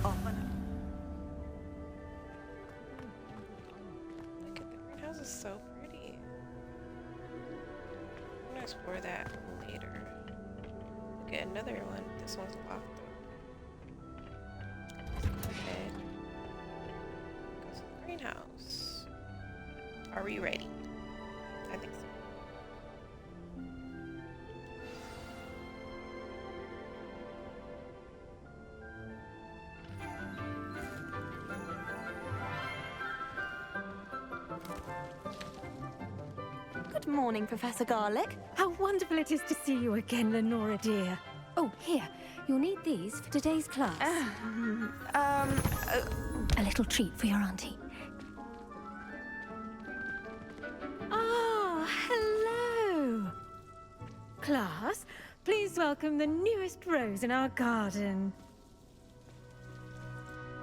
often. Look at the greenhouse is so pretty. I'm gonna explore that later. Look at another one. This one's locked though. Let's go ahead. Go to the greenhouse. Are we ready? I think so. Good morning, Professor Garlic. How wonderful it is to see you again, Lenora dear. Oh, here. You'll need these for today's class. A little treat for your auntie. Ah, hello. Class, please welcome the newest rose in our garden.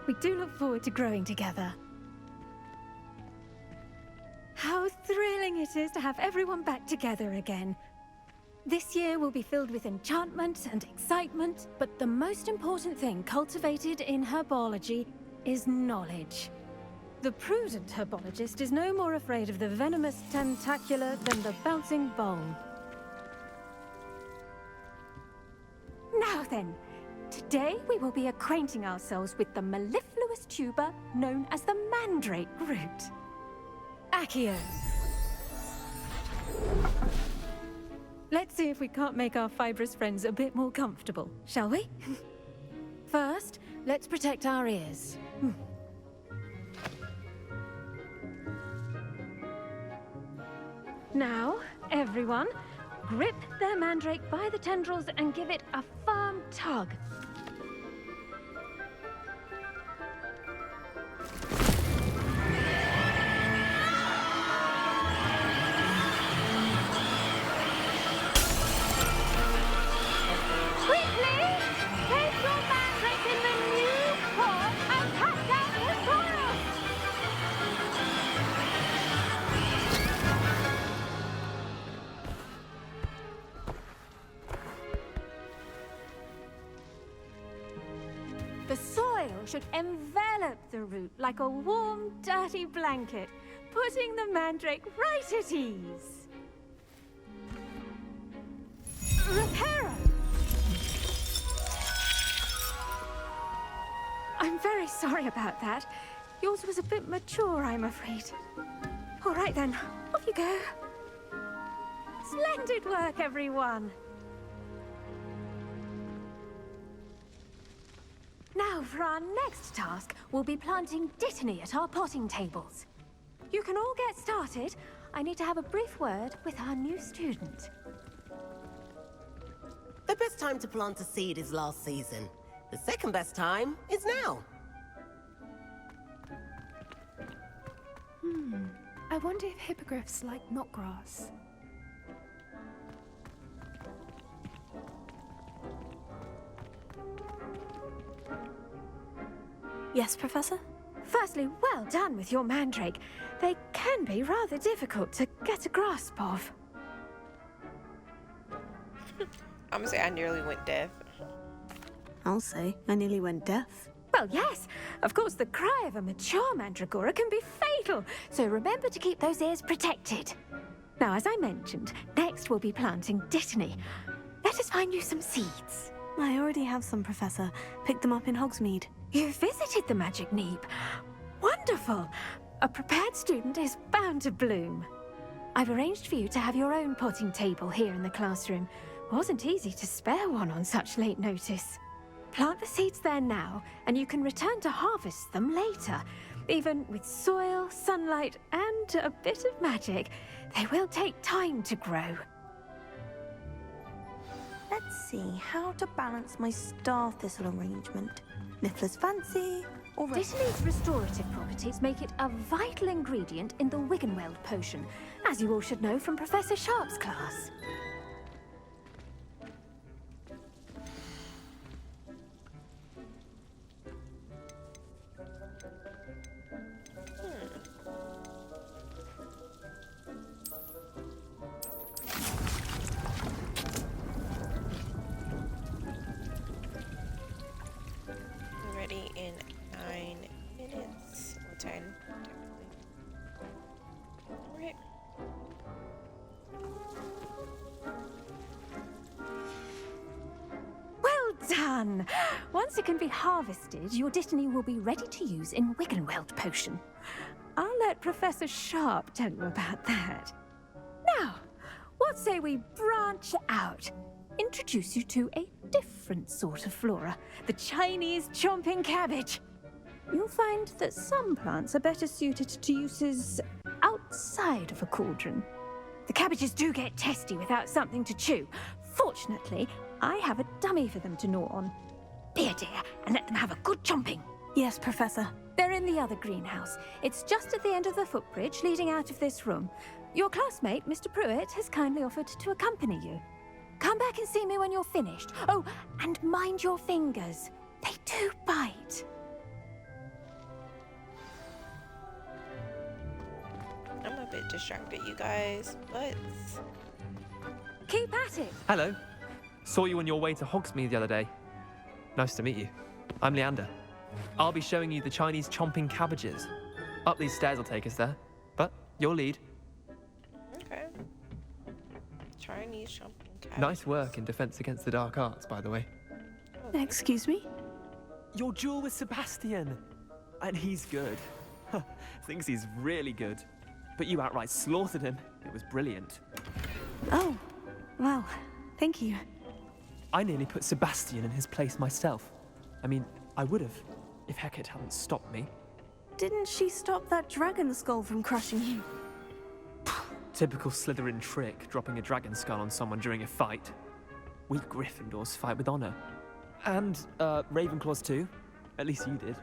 We do look forward to growing together. How thrilling it is to have everyone back together again. This year will be filled with enchantment and excitement, but the most important thing cultivated in herbology is knowledge. The prudent herbologist is no more afraid of the venomous tentacula than the bouncing bowl. Now then, today we will be acquainting ourselves with the mellifluous tuber known as the mandrake root. Accio. Let's see if we can't make our fibrous friends a bit more comfortable, shall we? First, let's protect our ears. Now, everyone, grip their mandrake by the tendrils and give it a firm tug. The soil should envelop the root like a warm, dirty blanket, putting the mandrake right at ease. Reparo! I'm very sorry about that. Yours was a bit mature, I'm afraid. All right then, off you go. Splendid work, everyone! Now, for our next task, we'll be planting dittany at our potting tables. You can all get started. I need to have a brief word with our new student. The best time to plant a seed is last season. The second best time is now. I wonder if hippogriffs like knotgrass. Yes, Professor? Firstly, well done with your mandrake. They can be rather difficult to get a grasp of. I'm gonna say I nearly went deaf. I'll say I nearly went deaf. Well, yes. Of course, the cry of a mature mandragora can be fatal, so remember to keep those ears protected. Now, as I mentioned, next we'll be planting dittany. Let us find you some seeds. I already have some, Professor. Picked them up in Hogsmeade. You visited the Magic Neep. Wonderful! A prepared student is bound to bloom. I've arranged for you to have your own potting table here in the classroom. Wasn't easy to spare one on such late notice. Plant the seeds there now, and you can return to harvest them later. Even with soil, sunlight, and a bit of magic, they will take time to grow. Let's see how to balance my star thistle arrangement. Niffler's fancy, or Dittany's restorative properties make it a vital ingredient in the Wiggenweld potion, as you all should know from Professor Sharp's class. Ready in minutes. Well, 10, technically. Alright. Well done! Once it can be harvested, your Dittany will be ready to use in Wiggenweld potion. I'll let Professor Sharp tell you about that. Now, what say we branch out? Introduce you to a different sort of flora, the Chinese chomping cabbage. You'll find that some plants are better suited to uses outside of a cauldron. The cabbages do get testy without something to chew. Fortunately, I have a dummy for them to gnaw on. Be a dear and let them have a good chomping. Yes, Professor. They're in the other greenhouse. It's just at the end of the footbridge leading out of this room. Your classmate, Mr. Pruitt, has kindly offered to accompany you. Come back and see me when you're finished. Oh, and mind your fingers. They do bite. I'm a bit distracted, you guys, but Keep at it. Hello. Saw you on your way to Hogsmeade the other day. Nice to meet you. I'm Leander. I'll be showing you the Chinese chomping cabbages. Up these stairs will take us there, but you'll lead. okay. Chinese jumping cat. Nice work in Defense Against the Dark Arts, by the way. Excuse me? Your duel with Sebastian! And he's good. Thinks he's really good. But you outright slaughtered him. It was brilliant. Oh, well, thank you. I nearly put Sebastian in his place myself. I mean, I would have, if Hecate hadn't stopped me. Didn't she stop that dragon skull from crushing you? Typical Slytherin trick, dropping a dragon skull on someone during a fight. We Gryffindors fight with honor. And, Ravenclaws too. At least you did.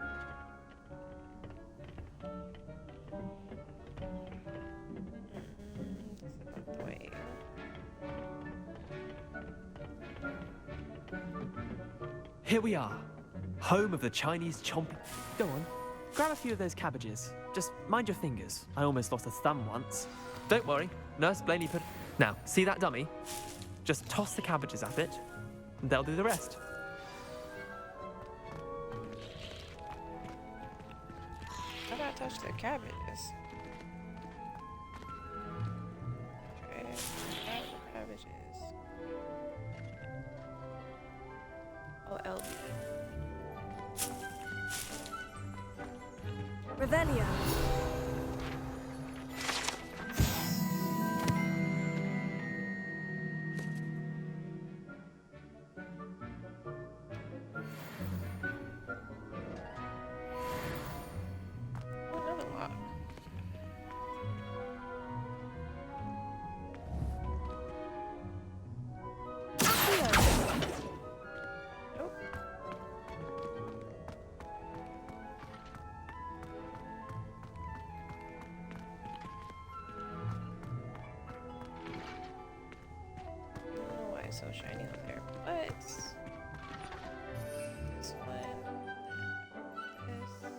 Wait. Here we are. Home of the Chinese chomping. Go on, grab a few of those cabbages. Just mind your fingers. I almost lost a thumb once. Don't worry, Nurse Blaney put... Now, see that dummy? Just toss the cabbages at it, and they'll do the rest. How about touch the cabbages? Okay, grab the cabbages. Oh, LB. Revelio. Another lock. Nope. I don't know why it's so shiny up there, but this one, this.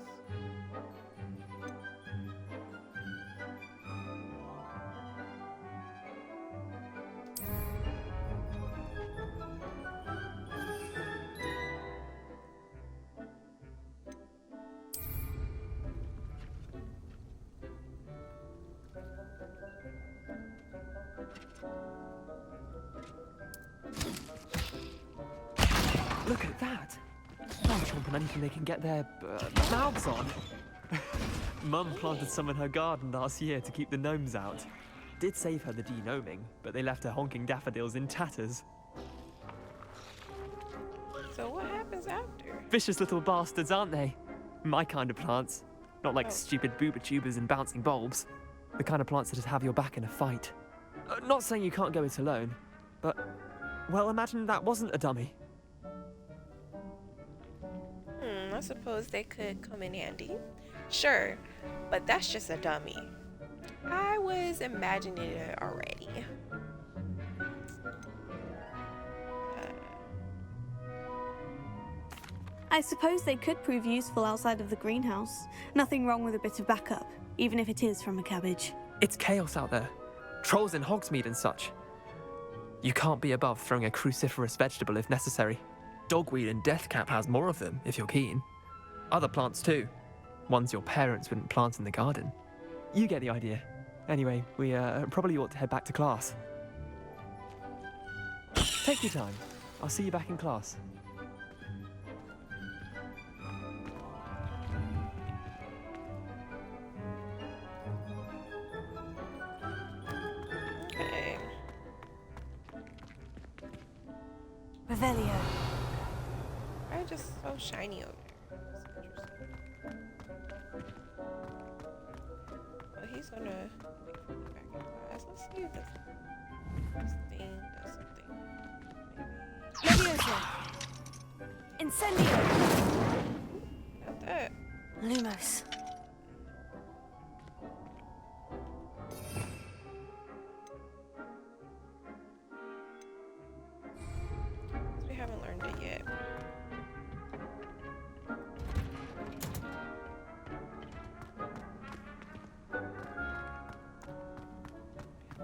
Look at that. They're chomping anything they can get their mouths on. Mum planted some in her garden last year to keep the gnomes out. Did save her the de-gnoming, but they left her honking daffodils in tatters. So what happens after? Vicious little bastards, aren't they? My kind of plants. Not like Oh. stupid booba tubers and bouncing bulbs. The kind of plants that have your back in a fight. Not saying you can't go it alone, but, well, imagine that wasn't a dummy. I suppose they could come in handy. Sure, but that's just a dummy. I was imagining it already. I suppose they could prove useful outside of the greenhouse. Nothing wrong with a bit of backup, even if it is from a cabbage. It's chaos out there. Trolls in Hogsmeade and such. You can't be above throwing a cruciferous vegetable if necessary. Dogweed and Deathcap has more of them, if you're keen. Other plants too. Ones your parents wouldn't plant in the garden. You get the idea. Anyway, we probably ought to head back to class. Take your time. I'll see you back in class. Okay. Revelio. Why just so shiny over there? That's interesting. Well, he's gonna wait for me back in class. Let's see if this thing does something. Leviosa. Incendio. Not that. Lumos. We haven't learned it yet.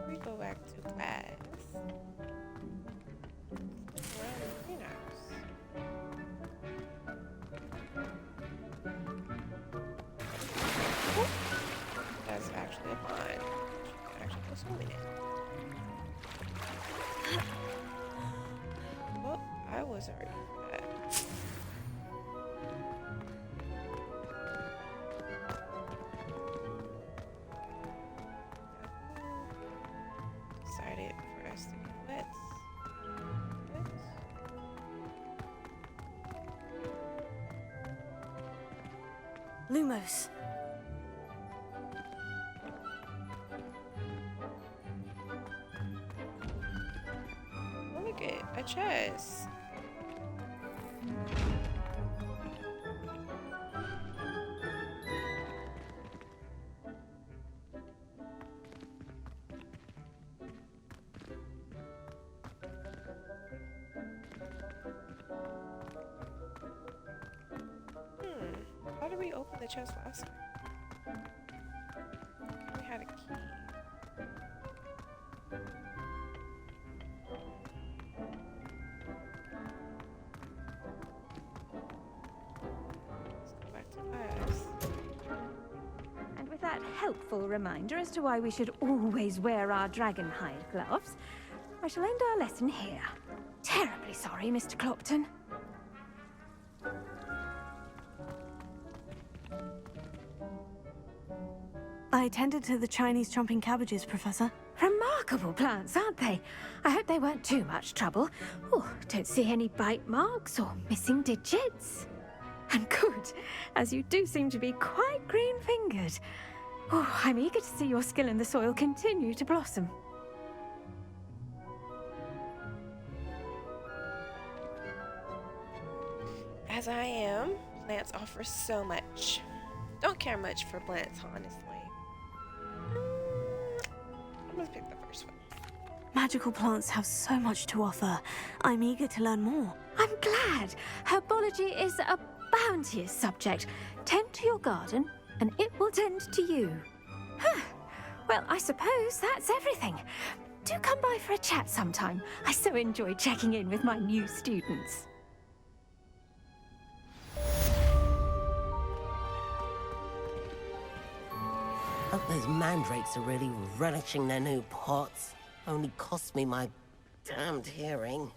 We go back to class. Around the greenhouse. Oop. That's actually a pond. You can actually go swimming in. Well, I wasn't ready for that. Decided for us to get wet. Lumos. Look at a chest. How did we open the chest last time? We had a key. Let's go back to class. And with that helpful reminder as to why we should always wear our dragon hide gloves, I shall end our lesson here. Terribly sorry, Mr. Clopton. I attended to the Chinese chomping cabbages, Professor. Remarkable plants, aren't they? I hope they weren't too much trouble. Oh, don't see any bite marks or missing digits. And good, as you do seem to be quite green-fingered. Oh, I'm eager to see your skill in the soil continue to blossom. As I am, plants offer so much. Don't care much for plants, honestly. I'm gonna pick the first one. Magical plants have so much to offer. I'm eager to learn more. I'm glad. Herbology is a bounteous subject. Tend to your garden, and it will tend to you. Huh. Well, I suppose that's everything. Do come by for a chat sometime. I so enjoy checking in with my new students. Hope those mandrakes are really relishing their new pots. Only cost me my damned hearing.